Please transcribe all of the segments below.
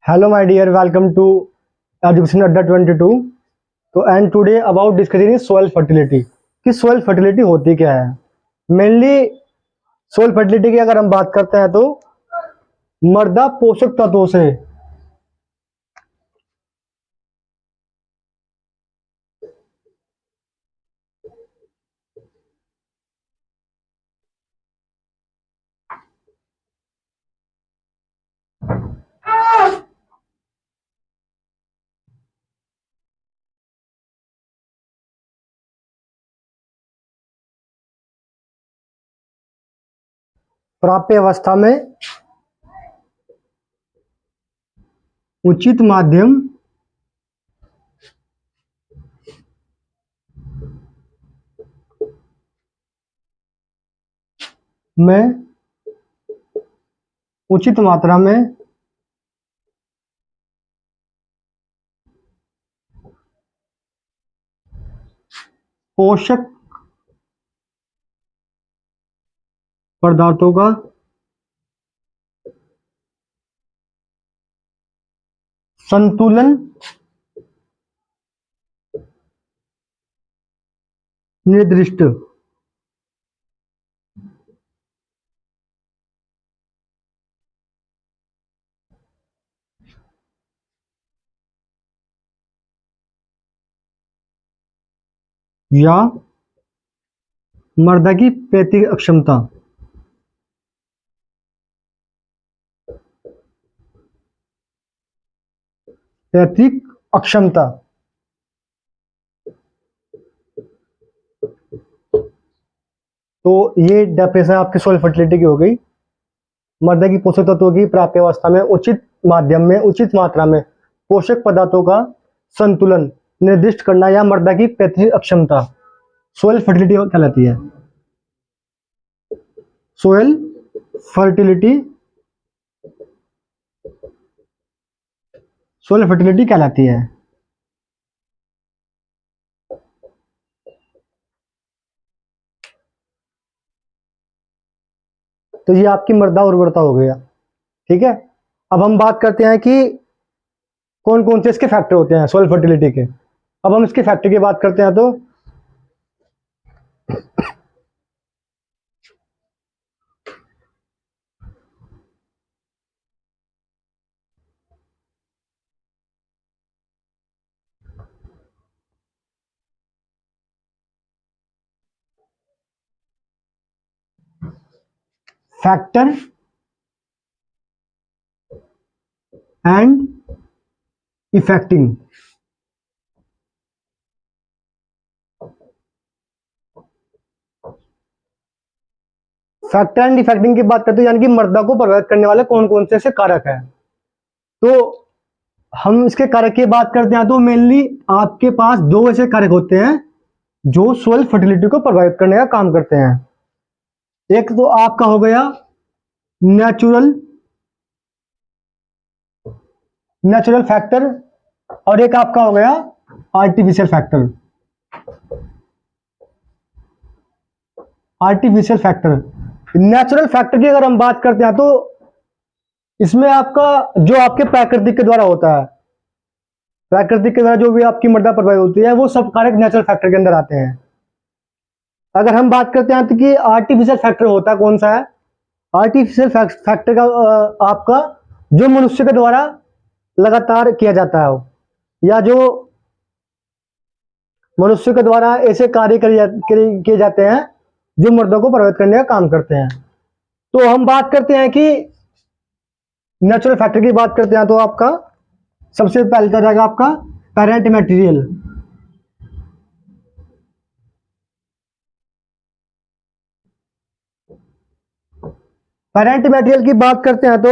Hello, my dear. Welcome to Education Adda 22. तो and today about discussing is soil fertility कि soil fertility होती क्या है। Mainly soil fertility की अगर हम बात करते हैं तो मृदा पोषक तत्वों से प्राप्य अवस्था में उचित माध्यम में उचित मात्रा में पोषक पदार्थों का संतुलन निर्दिष्ट या मृदा की पैतृक अक्षमता पैतृक अक्षमता तो ये डेफिनेशन आपकी सोइल फर्टिलिटी की हो गई। मृदा की पोषक तत्वों की प्राप्य अवस्था में उचित माध्यम में उचित मात्रा में पोषक पदार्थों का संतुलन निर्दिष्ट करना या मृदा की पैतृक अक्षमता सोइल फर्टिलिटी कहलाती है। सोइल फर्टिलिटी सोइल फर्टिलिटी कहलाती है। तो ये आपकी मृदा उर्वरता हो गया। ठीक है, अब हम बात करते हैं कि कौन कौन से इसके फैक्टर होते हैं सोइल फर्टिलिटी के। अब हम इसके फैक्टर की बात करते हैं तो factor and affecting factor and affecting की बात करते हैं, यानी कि मृदा को प्रभावित करने वाले कौन कौन से ऐसे कारक हैं। तो हम इसके कारक की बात करते हैं तो मेनली आपके पास दो ऐसे कारक होते हैं जो सोइल फर्टिलिटी को प्रभावित करने का काम करते हैं। एक तो आपका हो गया नेचुरल नेचुरल फैक्टर और एक आपका हो गया artificial factor. Artificial factor natural factor की अगर हम बात करते हैं तो इसमें आपका जो आपके प्राकृतिक के द्वारा होता है, प्राकृतिक के द्वारा जो भी आपकी मृदा प्रभावित होती है वो सब कारक नेचुरल फैक्टर के अंदर आते हैं। अगर हम बात करते हैं तो कि आर्टिफिशियल फैक्टर होता है कौन सा है। आर्टिफिशियल फैक्टर का आपका जो मनुष्य के द्वारा लगातार किया जाता है या जो मनुष्य के द्वारा ऐसे कार्य किए जाते हैं जो मृदा को प्रभावित करने का काम करते हैं। तो हम बात करते हैं कि नेचुरल फैक्टर की बात करते हैं तो आपका सबसे पहले तो रहेगा आपका पेरेंट मटेरियल। पेरेंट मटेरियल की बात करते हैं तो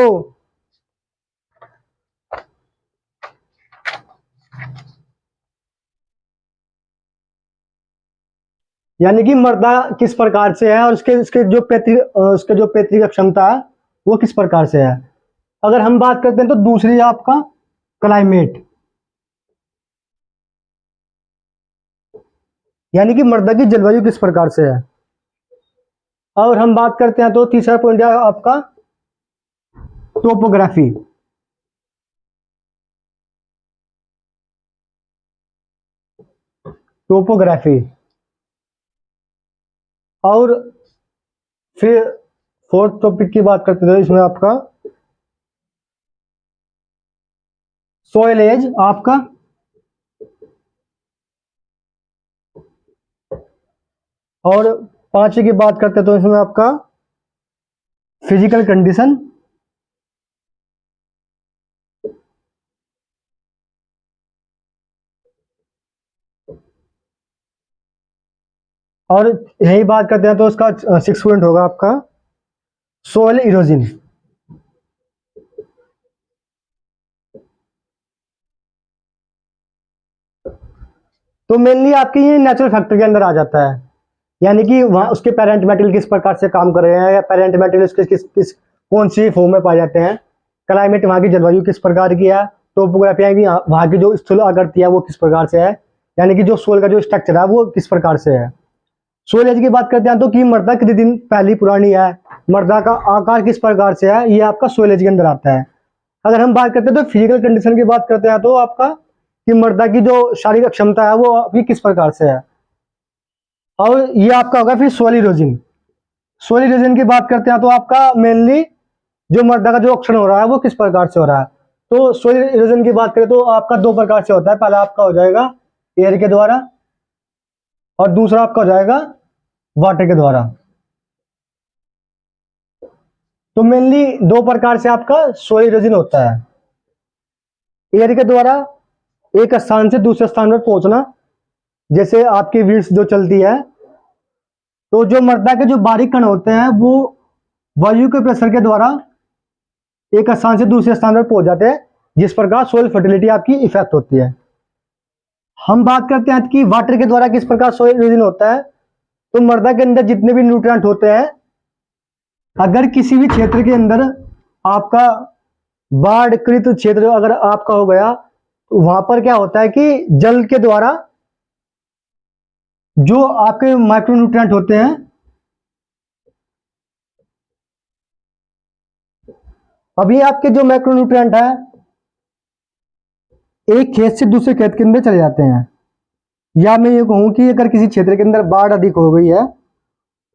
यानी कि मृदा किस प्रकार से है और उसके जो पैतृक क्षमता है वो किस प्रकार से है। अगर हम बात करते हैं तो दूसरी है आपका क्लाइमेट, यानी कि मृदा की जलवायु किस प्रकार से है। और हम बात करते हैं तो तीसरा पॉइंट है आपका टोपोग्राफी, टोपोग्राफी। और फिर फोर्थ टॉपिक की बात करते थे, इसमें आपका सोइल एज आपका, और पांचवी की बात करते तो इसमें आपका फिजिकल कंडीशन, और यही बात करते हैं तो उसका 6 पॉइंट होगा आपका सोइल इरोजन। तो मेनली आपके ये नेचुरल फैक्टर के अंदर आ जाता है, यानी कि वहाँ उसके पेरेंट मेटेरियल किस प्रकार से काम कर रहे हैं, या पेरेंट मेटेरियल उसके किस किस कौन सी फॉर्म में पाए जाते हैं, क्लाइमेट वहाँ की जलवायु किस प्रकार की है, टोपोग्राफी है कि वहाँ की जो स्थूल आकृति है वो किस प्रकार से है, यानी कि जो सोल का जो स्ट्रक्चर है वो किस प्रकार से है। सोल एज की बात करते हैं तो कि मृदा कितने दिन पहली पुरानी है, मृदा का आकार किस प्रकार से है, ये आपका सोल एज के अंदर आता है। अगर हम बात करते हैं तो फिजिकल कंडीशन की बात करते हैं तो आपका कि मृदा की जो शारीरिक क्षमता है वो आपकी किस प्रकार से है। और ये आपका होगा फिर सोइल इरोजन। सोइल इरोजन की बात करते हैं तो आपका मेनली जो मृदा का जो ऑक्सीजन हो रहा है वो किस प्रकार से हो रहा है। तो सोइल इरोजन की बात करें तो आपका दो प्रकार से होता है, पहला आपका हो जाएगा एयर के द्वारा और दूसरा आपका हो जाएगा वाटर के द्वारा। तो मेनली दो प्रकार से आपका सोइल इरोजन होता है। एयर के द्वारा एक स्थान से दूसरे स्थान पर पहुंचना, जैसे आपकी व्हील्स जो चलती है, तो जो मृदा के जो बारीक कण होते हैं वो वायु के प्रेशर के द्वारा एक स्थान से दूसरे स्थान पर पहुंच जाते हैं, जिस प्रकार सोइल फर्टिलिटी आपकी इफेक्ट होती है। हम बात करते हैं कि वाटर के द्वारा किस प्रकार सोइल इरोजन होता है। तो मृदा के अंदर जितने भी न्यूट्रिएंट होते हैं, अगर किसी भी क्षेत्र के अंदर आपका बाढ़कृत क्षेत्र अगर आपका हो गया, तो वहां पर क्या होता है कि जल के द्वारा जो आपके माइक्रोन्यूट्रिएंट होते हैं, अभी आपके जो माइक्रोन्यूट्रिएंट है एक खेत से दूसरे खेत के अंदर चले जाते हैं। या मैं ये कहूँ कि अगर किसी क्षेत्र के अंदर बाढ़ अधिक हो गई है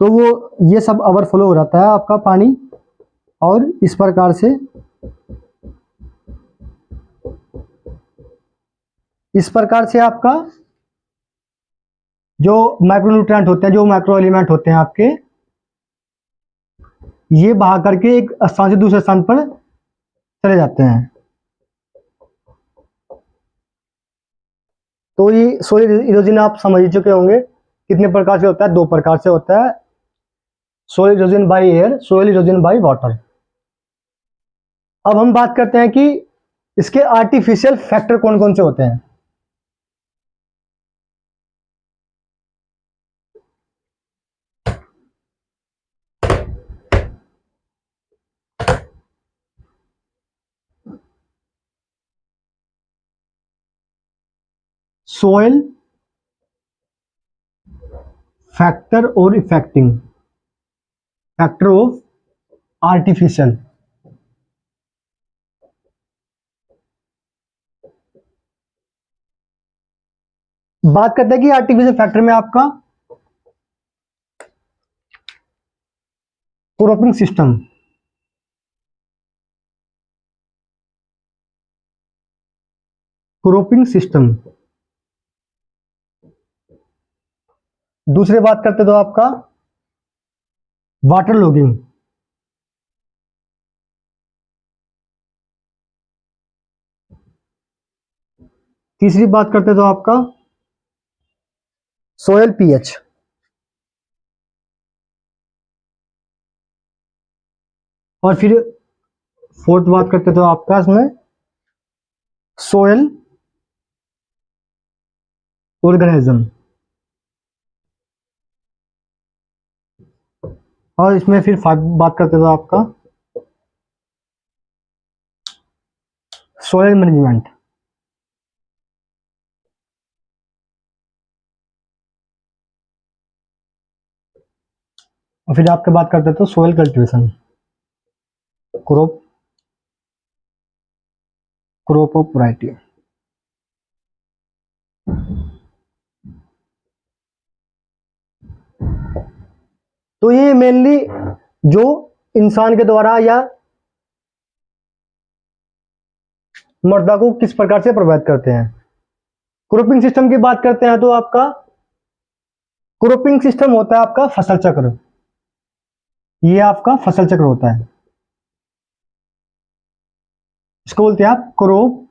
तो वो ये सब ओवरफ्लो हो जाता है आपका पानी, और इस प्रकार से आपका जो माइक्रोन्यूट्रिएंट होते हैं, जो माइक्रो एलिमेंट होते हैं आपके, ये बहा करके एक स्थान से दूसरे स्थान पर चले जाते हैं। तो ये सोइल इरोजन आप समझ ही चुके होंगे कितने प्रकार से होता है, दो प्रकार से होता है, soil erosion by air, soil erosion by water. अब हम बात करते हैं कि इसके आर्टिफिशियल फैक्टर कौन कौन से होते हैं। सोइल फैक्टर और इफेक्टिंग फैक्टर ऑफ आर्टिफिशियल। बात करते हैं कि आर्टिफिशियल फैक्टर में आपका क्रॉपिंग सिस्टम, क्रॉपिंग सिस्टम। दूसरी बात करते तो आपका वाटर लॉगिंग। तीसरी बात करते तो आपका सोयल पीएच। और फिर फोर्थ बात करते तो आपका इसमें सोयल ऑर्गेनिज्म। और इसमें फिर बात करते तो आपका सोयल मैनेजमेंट। और फिर आपके बात करते तो soil cultivation, crop crop of variety. तो ये मेनली जो इंसान के द्वारा या मृदा को किस प्रकार से प्रभावित करते हैं। क्रॉपिंग सिस्टम की बात करते हैं तो आपका क्रॉपिंग सिस्टम होता है आपका फसल चक्र। ये आपका फसल चक्र होता है, इसको बोलते हैं आप क्रॉप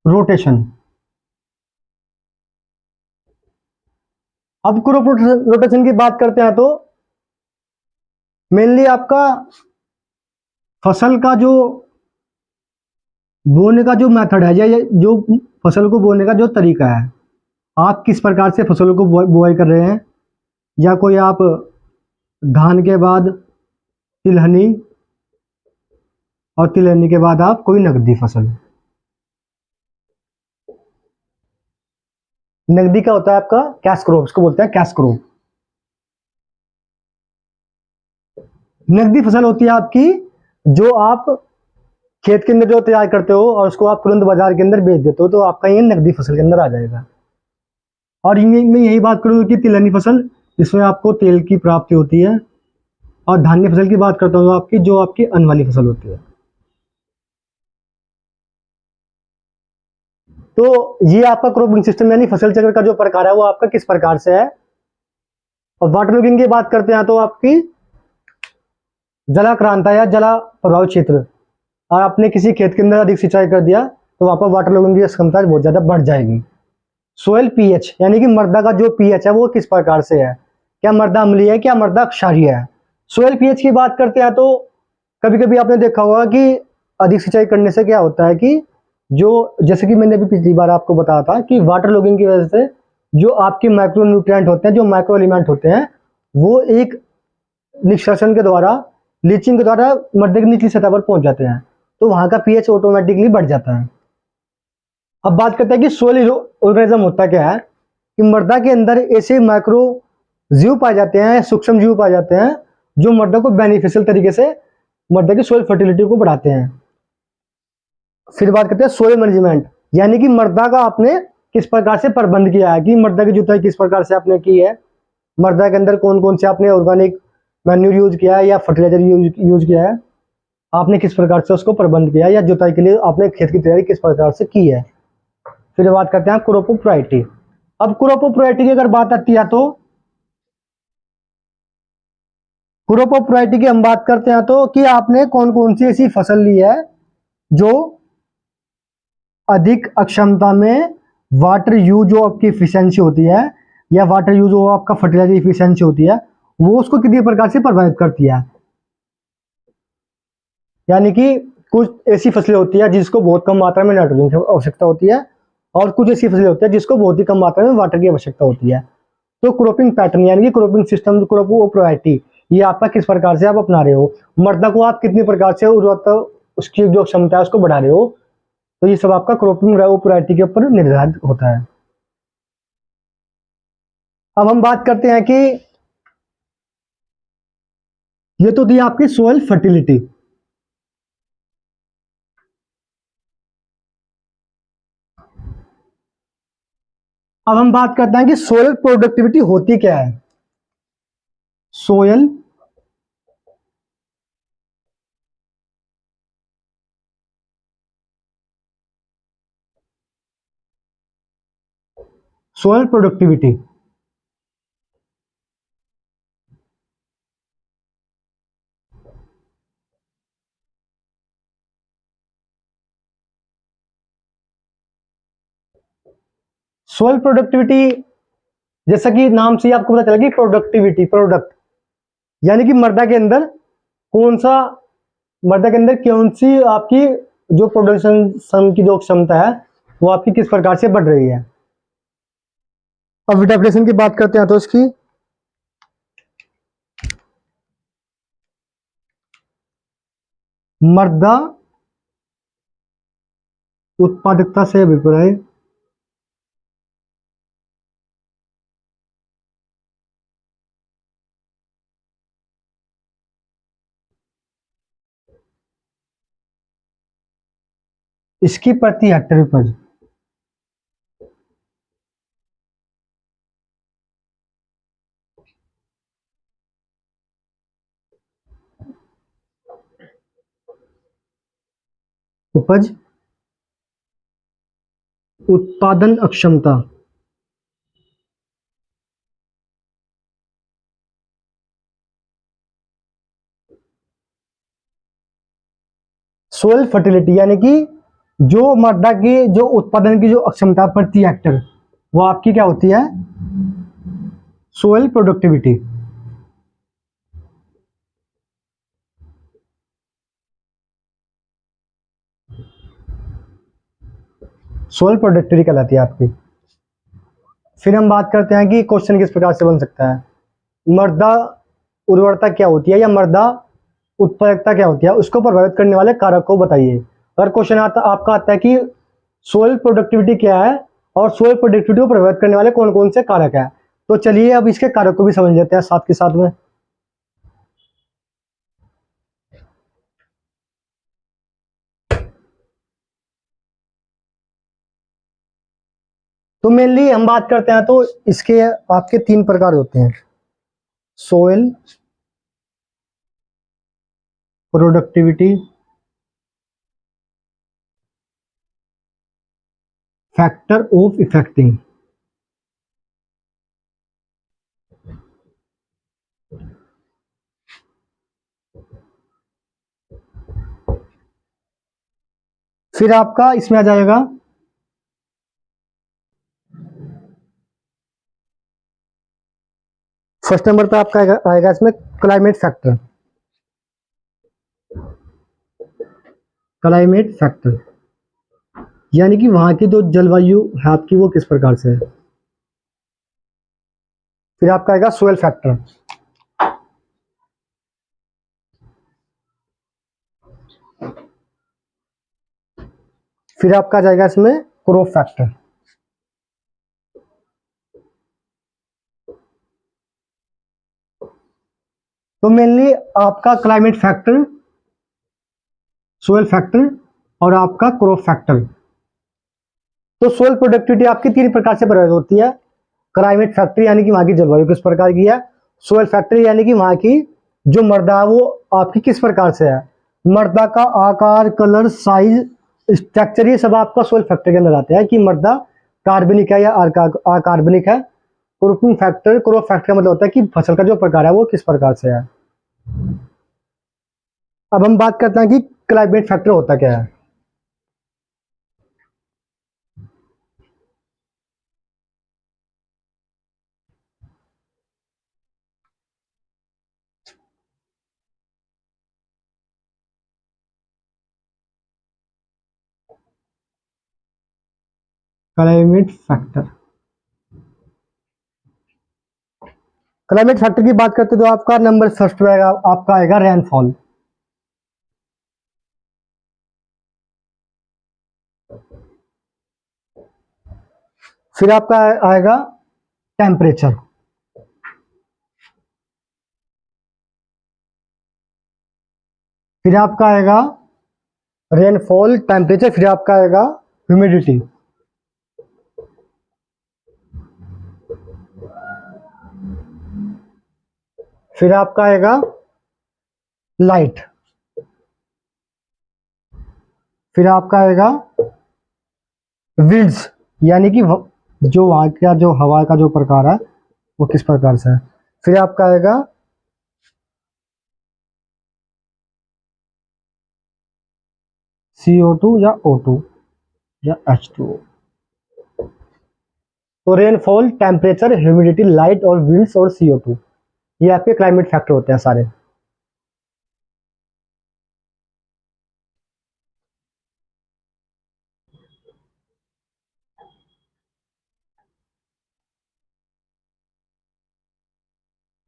रोटेशन। अब क्रॉप रोटेशन की बात करते हैं तो मेनली आपका फसल का जो बोने का जो मेथड है या जो फसल को बोने का जो तरीका है, आप किस प्रकार से फसलों को बुआई कर रहे हैं, या कोई आप धान के बाद तिलहनी और तिलहनी के बाद आप कोई नकदी फसल। नकदी का होता है आपका कैश क्रॉप, इसको बोलते हैं कैश क्रॉप। नकदी फसल होती है आपकी जो आप खेत के अंदर जो तैयार करते हो और उसको आप तुरंत बाजार के अंदर बेच देते हो, तो आपका ये नकदी फसल के अंदर आ जाएगा। और मैं यही बात करूँ कि तिलहनी फसल, इसमें आपको तेल की प्राप्ति होती है। और धान्य फसल की बात करता हूँ आपकी, जो आपकी अन्न वाली फसल होती है। तो ये आपका क्रॉपिंग सिस्टम यानी फसल चक्र का जो प्रकार है वो आपका किस प्रकार से है। और वाटर लॉगिंग की बात करते हैं तो आपकी जलाक्रांता या जला प्रभावित क्षेत्र, और आपने किसी खेत के अंदर अधिक सिंचाई कर दिया तो वहां पर वाटर लॉगिंग की क्षमता बहुत ज्यादा बढ़ जाएगी। सोयल पीएच यानी कि मृदा का जो पीएच है वो किस प्रकार से है, क्या मृदा अम्लीय है, क्या मृदा क्षारीय है। सोयल पीएच की बात करते हैं तो कभी कभी आपने देखा होगा कि अधिक सिंचाई करने से क्या होता है कि जो, जैसे कि मैंने अभी पिछली बार आपको बताया था कि वाटर लॉगिंग की वजह से जो आपके माइक्रो न्यूट्रिएंट होते हैं, जो माइक्रो एलिमेंट होते हैं, वो एक निष्कासन के द्वारा, लीचिंग के द्वारा मृदा की निचली सतह पर पहुंच जाते हैं, तो वहां का पीएच ऑटोमेटिकली बढ़ जाता है। अब बात करते हैं कि सोइल ऑर्गेनिज्म होता क्या है, कि मृदा के अंदर ऐसे माइक्रो जीव पाए जाते हैं, सूक्ष्म जीव पाए जाते हैं, जो मृदा को बेनिफिशियल तरीके से मृदा की सोइल फर्टिलिटी को बढ़ाते हैं। फिर बात करते हैं सोइल मैनेजमेंट, यानी कि मृदा का आपने किस प्रकार से प्रबंध किया है, कि मृदा की जुताई किस प्रकार से आपने की है, मृदा के अंदर कौन कौन से आपने ऑर्गेनिक मैन्यूर यूज किया है या फर्टिलाइजर यूज किया है, आपने किस प्रकार से उसको प्रबंध किया है, या जुताई के लिए आपने खेत की तैयारी किस प्रकार से की है। फिर बात करते हैं क्रॉप ऑफ प्रायोरिटी। अब क्रॉप ऑफ प्रायोरिटी की अगर बात आती है तो क्रॉप ऑफ प्रायोरिटी की हम बात करते हैं तो कि आपने कौन कौन सी ऐसी फसल ली है जो अधिक अक्षमता में वाटर यूज जो आपकी इफिशियंसी होती है, या वाटर यूज जो आपका फर्टिलाइजर इफिशियंसी होती है, वो उसको कितनी प्रकार से प्रभावित करती है। यानी कि कुछ ऐसी फसलें होती है जिसको बहुत कम मात्रा में नाइट्रोजन की आवश्यकता होती है, और कुछ ऐसी फसलें होती है जिसको बहुत ही कम मात्रा में वाटर की आवश्यकता होती है। तो क्रॉपिंग पैटर्न यानी कि cropping system, crop of priority, ये आपका किस प्रकार से आप अपना रहे हो, मृदा को आप कितनी प्रकार से उर्वरता, उसकी जो क्षमता है उसको बढ़ा रहे हो, तो ये सब आपका क्रॉपिंग ऑफ प्रायोरिटी के ऊपर निर्धारित होता है। अब हम बात करते हैं कि ये तो थी आपकी सोइल फर्टिलिटी। अब हम बात करते हैं कि सोइल प्रोडक्टिविटी होती क्या है। Soil soil productivity, soil productivity जैसा कि नाम से ही आपको पता चला कि प्रोडक्टिविटी, प्रोडक्ट यानी कि मृदा के अंदर कौन सा, मृदा के अंदर कौन सी आपकी जो प्रोडक्शन की जो क्षमता है वो आपकी किस प्रकार से बढ़ रही है। अब डेफिनेशन की बात करते हैं तो इसकी मृदा उत्पादकता से अभिप्राय इसकी प्रति हेक्टेयर उपज। उपज उत्पादन अक्षमता, सोयल फर्टिलिटी यानी कि जो मृदा की जो उत्पादन की जो अक्षमता प्रति हेक्टर वो आपकी क्या होती है, सोयल प्रोडक्टिविटी। सोयल प्रोडक्टिविटी कहलाती है आपकी। फिर हम बात करते हैं कि क्वेश्चन किस प्रकार से बन सकता है, मृदा उर्वरता क्या होती है या मृदा उत्पादकता क्या होती है, उसको प्रभावित करने वाले कारक को बताइए। अगर क्वेश्चन आता आपका आता है कि सोयल प्रोडक्टिविटी क्या है और सोयल प्रोडक्टिविटी को प्रभावित करने वाले कौन कौन से कारक है, तो चलिए अब इसके कारक को भी समझ लेते हैं साथ के साथ में। तो मेनली हम बात करते हैं तो इसके आपके 3 प्रकार होते हैं, soil productivity factor of affecting. फिर आपका इसमें आ जाएगा फर्स्ट नंबर पे आपका आएगा इसमें क्लाइमेट फैक्टर। क्लाइमेट फैक्टर यानी कि वहां की जो जलवायु है आपकी वो किस प्रकार से है। फिर आपका आएगा सोयल फैक्टर, फिर आपका आ जाएगा इसमें क्रॉप फैक्टर, तो मेनली आपका क्लाइमेट फैक्टर, सोयल फैक्टर और आपका क्रॉप फैक्टर। तो सोयल प्रोडक्टिविटी आपकी 3 प्रकार से प्रभावित होती है, क्लाइमेट फैक्टर यानी कि वहां की जलवायु किस प्रकार की है, सोयल फैक्टर यानी कि वहां की जो मृदा है वो आपकी किस प्रकार से है, मृदा का आकार, कलर, साइज, स्ट्रक्चर, ये सब आपका सोयल फैक्टर के अंदर आते हैं कि मृदा कार्बनिक है या अकार्बनिक है। क्रॉपिंग फैक्टर, क्रॉप फैक्टर का मतलब होता है कि फसल का जो प्रकार है वो किस प्रकार से है। अब हम बात करते हैं कि क्लाइमेट फैक्टर होता क्या है। क्लाइमेट फैक्टर, क्लाइमेट फैक्टर की बात करते हैं तो आपका नंबर फर्स्ट पे आएगा, आपका आएगा रेनफॉल। फिर आपका आएगा टेम्परेचर, फिर आपका आएगा रेनफॉल, टेम्परेचर, फिर आपका आएगा ह्यूमिडिटी, फिर आपका आएगा लाइट, फिर आपका आएगा विंड्स यानी कि जो वहां का जो हवा का जो प्रकार है वो किस प्रकार से है, फिर आपका आएगा CO2 या O2 या H2O। तो रेनफॉल, टेम्परेचर, ह्यूमिडिटी, लाइट और विंड्स और CO2 ये आपके क्लाइमेट फैक्टर होते हैं सारे।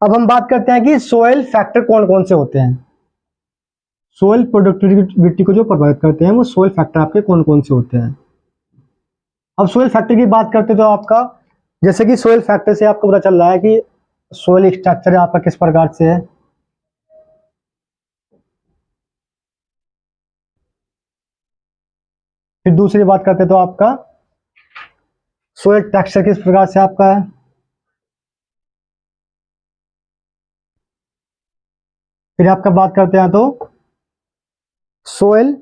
अब हम बात करते हैं कि सोयल फैक्टर कौन कौन से होते हैं, सोयल प्रोडक्टिविटी को जो प्रभावित करते हैं वो सोयल फैक्टर आपके कौन कौन से होते हैं। अब सोयल फैक्टर की बात करते हैं तो आपका जैसे कि सोयल फैक्टर से आपको पता चल रहा है कि सोयल स्ट्रक्चर आपका किस प्रकार से है, फिर दूसरी बात करते हैं तो आपका सोयल टेक्सचर किस प्रकार से आपका है, फिर आपका बात करते हैं तो सोयल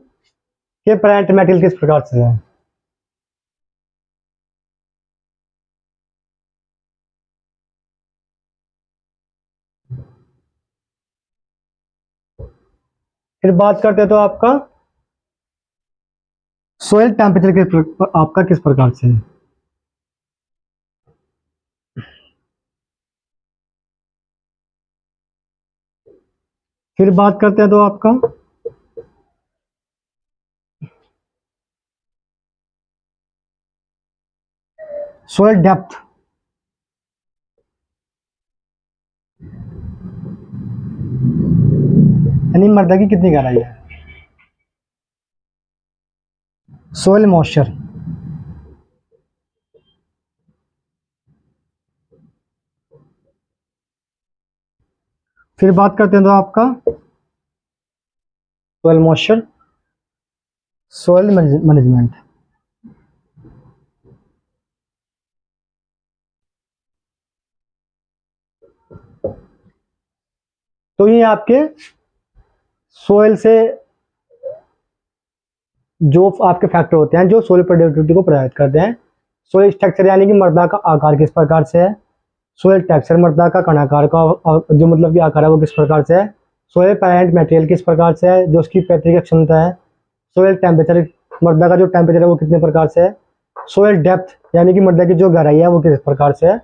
के प्लांट मेटेरियल किस प्रकार से है। फिर बात करते हैं तो आपका सोयल टेम्परेचर आपका किस प्रकार से है। फिर बात करते हैं तो आपका सोयल डेप्थ, यानी मृदा की कितनी गहराई है। सोयल मॉइस्चर, फिर बात करते हैं तो आपका सोयल मॉइस्चर, सोयल मैनेजमेंट। तो ये आपके सोयल से जो आपके फैक्टर होते हैं जो सोयल प्रोडक्टिविटी को प्रभावित करते हैं। सोयल स्ट्रक्चर यानी कि मृदा का आकार किस प्रकार से है। सोयल टेक्सचर, मृदा का कणाकार का जो मतलब कि आकार है वो किस प्रकार से है। सोयल पैरेंट मटेरियल किस प्रकार से है, जो उसकी पैतृक क्षमता है। सोयल टेम्परेचर, मृदा का जो टेम्परेचर है वो कितने प्रकार से है। सोयल डेप्थ यानी कि मृदा की जो गहराई है वो किस प्रकार से है।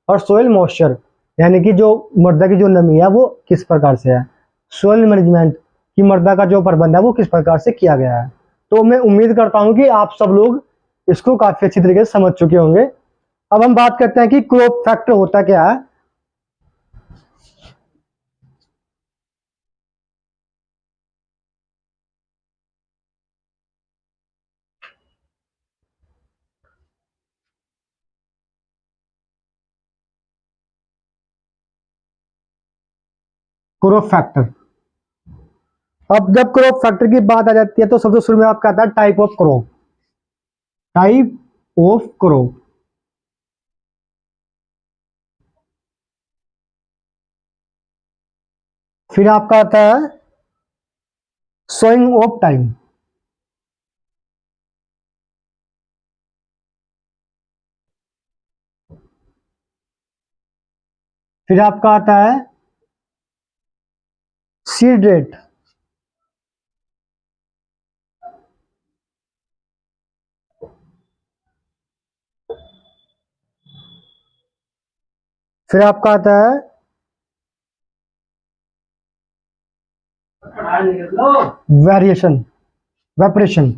और सोयल मॉइस्चर यानी कि जो मृदा की जो नमी है वो किस प्रकार से है। सोयल मैनेजमेंट की मृदा का जो प्रबंध है वो किस प्रकार से किया गया है। तो मैं उम्मीद करता हूं कि आप सब लोग इसको काफी अच्छी तरीके से समझ चुके होंगे। अब हम बात करते हैं कि क्रॉप फैक्टर होता क्या है। क्रॉप फैक्टर, अब जब क्रॉप फैक्टर की बात आ जाती है तो सबसे शुरू में आपका आता है type of crop. Type of crop, फिर आपका आता है सोइंग ऑफ टाइम, फिर आपका आता है सीड रेट, फिर आपका आता है वेरिएशन, वेपरेशन,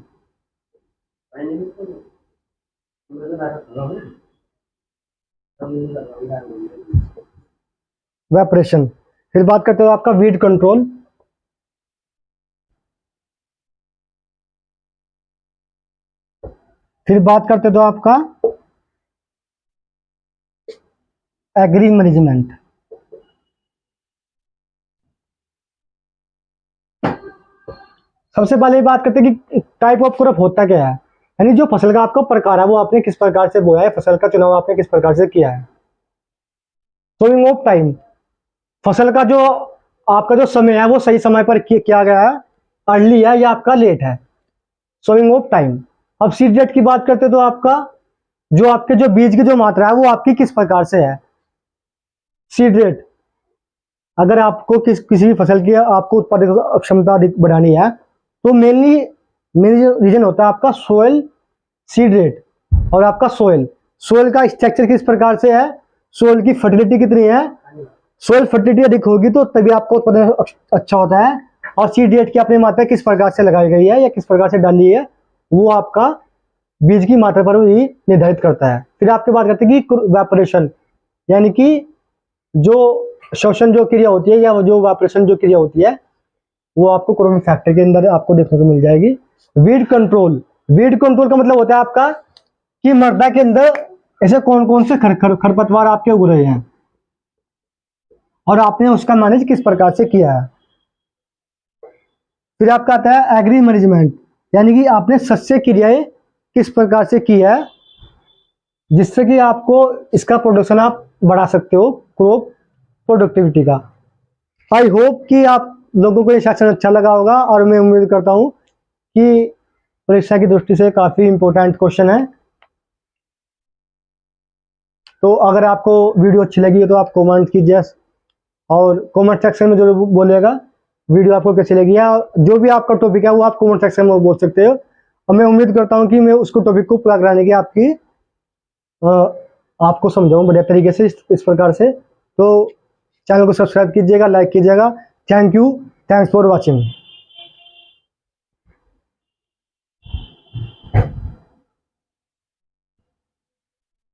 वेपरेशन, फिर बात करते हो आपका वीड कंट्रोल, फिर बात करते हो आपका एग्री मैनेजमेंट। सबसे पहले बात करते हैं कि टाइप ऑफ क्रॉप होता क्या है, यानी जो फसल का आपको प्रकार है वो आपने किस प्रकार से बोया है, फसल का चुनाव आपने किस प्रकार से किया है। सोइंग ऑफ टाइम, फसल का जो आपका जो समय है वो सही समय पर किया गया है, अर्ली है या आपका लेट है। Sowing of time. अब सीड रेट की बात करते हैं तो आपका जो आपके जो बीज की जो मात्रा है वो आपकी किस प्रकार से है। सीड रेट, अगर आपको किसी भी फसल की आपको उत्पादक क्षमता अधिक बढ़ानी है तो मेनली मेन रीजन होता है आपका सोयल सीड रेट और आपका सोयल। सोयल का स्ट्रक्चर किस प्रकार से है, सोयल की फर्टिलिटी कितनी है। सोयल फर्टिलिटी अधिक होगी तो तभी आपको उत्पादन अच्छा होता है। और सीड रेट की अपनी मात्रा किस प्रकार से लगाई गई है या किस प्रकार से डाली है वो आपका बीज की मात्रा पर भी निर्धारित करता है। फिर आपकी बात करते हैं कि वेपरेशन, यानी कि जो शोषण जो क्रिया होती है या जो वेपरेशन जो क्रिया होती है वो आपको क्रॉपिंग फैक्टर के अंदर आपको देखने को मिल जाएगी। वीड कंट्रोल, वीड कंट्रोल का मतलब होता है आपका कि मृदा के अंदर ऐसे कौन कौन से खरपतवार आपके उग रहे हैं और आपने उसका मैनेज किस प्रकार से किया है। फिर आपका आता है एग्री मैनेजमेंट, यानी कि आपने सस्य क्रियाएं किस प्रकार से की है जिससे कि आपको इसका प्रोडक्शन आप बढ़ा सकते हो, क्रॉप प्रोडक्टिविटी का। आई होप कि आप लोगों को ये सेक्शन अच्छा लगा होगा और मैं उम्मीद करता हूँ कि परीक्षा की दृष्टि से काफ़ी इम्पोर्टेंट क्वेश्चन है। तो अगर आपको वीडियो अच्छी लगी है तो आप कमेंट कीजिए और कमेंट सेक्शन में जो बोलिएगा वीडियो आपको कैसी लगी है, जो भी आपका टॉपिक है वो आप कमेंट सेक्शन में बोल सकते हो, और मैं उम्मीद करता हूँ कि मैं उसको टॉपिक को पूरा कराने की आपको समझाऊँ बढ़िया तरीके से इस प्रकार से। तो चैनल को सब्सक्राइब कीजिएगा, लाइक कीजिएगा। Thank you, thanks for watching.